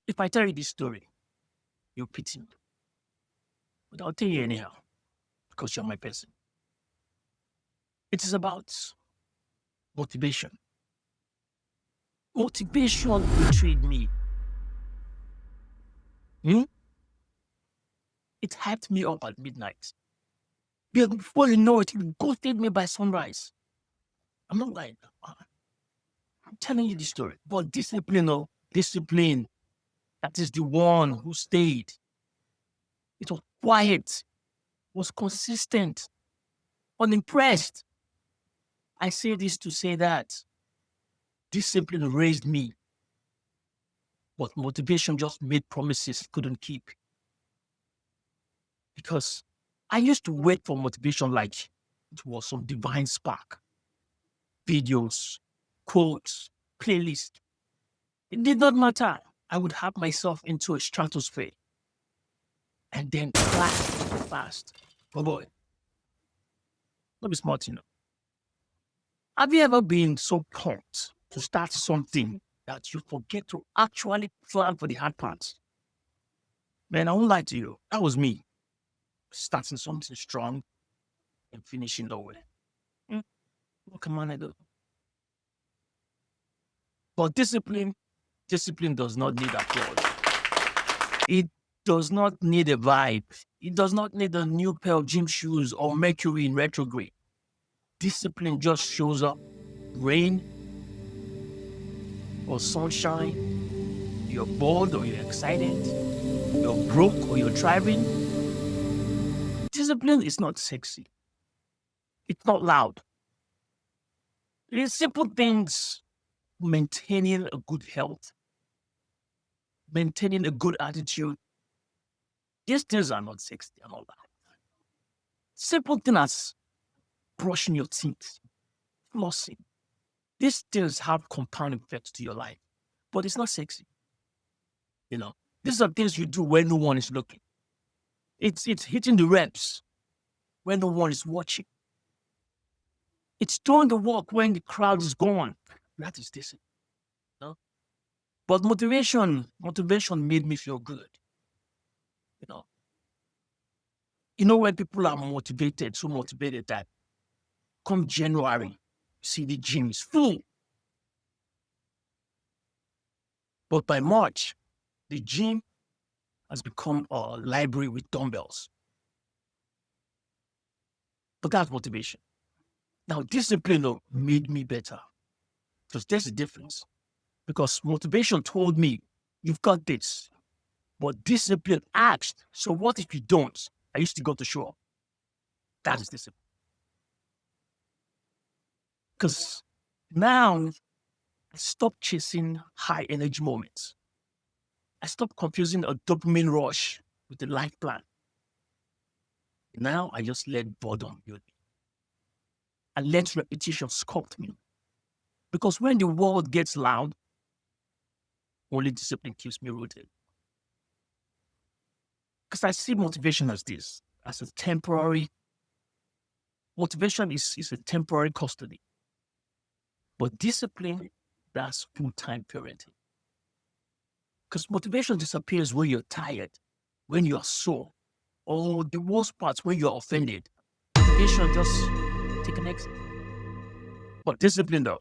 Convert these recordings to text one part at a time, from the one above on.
If I tell you this story, you'll pity me. But I'll tell you anyhow, because you're my person. It is about motivation. Motivation betrayed me. Hmm? It hyped me up at midnight. Before you know it, it ghosted me by sunrise. I'm not lying. I'm telling you the story. But discipline, oh, discipline. That is the one who stayed. It was quiet, was consistent, unimpressed. I say this to say that discipline raised me, but motivation just made promises it couldn't keep. Because I used to wait for motivation like it was some divine spark. Videos, quotes, playlist. It did not matter. I would have myself into a stratosphere and then crash so fast. Oh boy, not be smart, you know. Have you ever been so pumped to start something that you forget to actually plan for the hard parts? Man, I won't lie to you. That was me. Starting something strong and finishing nowhere. Hmm, what can man I do? But discipline does not need applause. It does not need a vibe. It does not need a new pair of gym shoes or Mercury in retrograde. Discipline just shows up. Rain or sunshine. You're bored or you're excited. You're broke or you're driving. Discipline is not sexy. It's not loud. It is simple things. Maintaining a good health, maintaining a good attitude. These things are not sexy and all that. Simple things as brushing your teeth, flossing. These things have compound effects to your life, but it's not sexy. You know, these are things you do when no one is looking. It's hitting the reps when no one is watching. It's doing the work when the crowd is gone. That is discipline. No? But motivation made me feel good. You know, when people are motivated, so motivated that come January, you see the gym is full. But by March, the gym has become a library with dumbbells. But that's motivation. Now, discipline though, made me better. Because there's a difference. Because motivation told me, you've got this. But discipline asked, so what if you don't? I used to go to show up. That is discipline. Because now I stopped chasing high energy moments. I stopped confusing a dopamine rush with a life plan. Now I just let boredom build me. I let repetition sculpt me. Because when the world gets loud, only discipline keeps me rooted. Because I see motivation as this, as a temporary, motivation is a temporary custody. But discipline, that's full-time parenting. Because motivation disappears when you're tired, when you're sore, or the worst part, when you're offended. Motivation just take an exit. But discipline, though,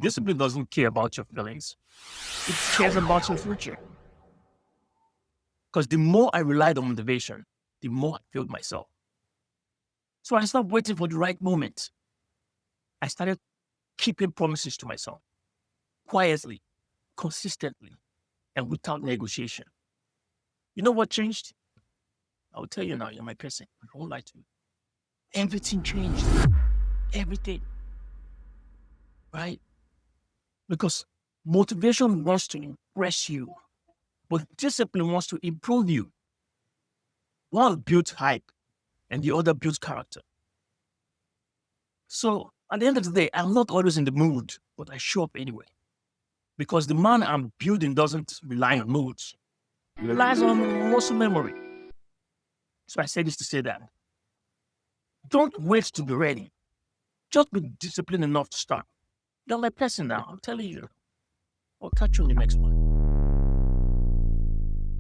discipline doesn't care about your feelings. It cares about your future. Because the more I relied on motivation, the more I failed myself. So I stopped waiting for the right moment. I started keeping promises to myself, quietly, consistently, and without negotiation. You know what changed? I'll tell you now, you're my person. I won't lie to you. Everything changed. Everything. Right? Because motivation wants to impress you, but discipline wants to improve you. One builds hype and the other builds character. So at the end of the day, I'm not always in the mood, but I show up anyway. Because the man I'm building doesn't rely on moods. He relies on muscle memory. So I say this to say that don't wait to be ready. Just be disciplined enough to start. You're my person now. I'm telling you. I'll catch you on the next one.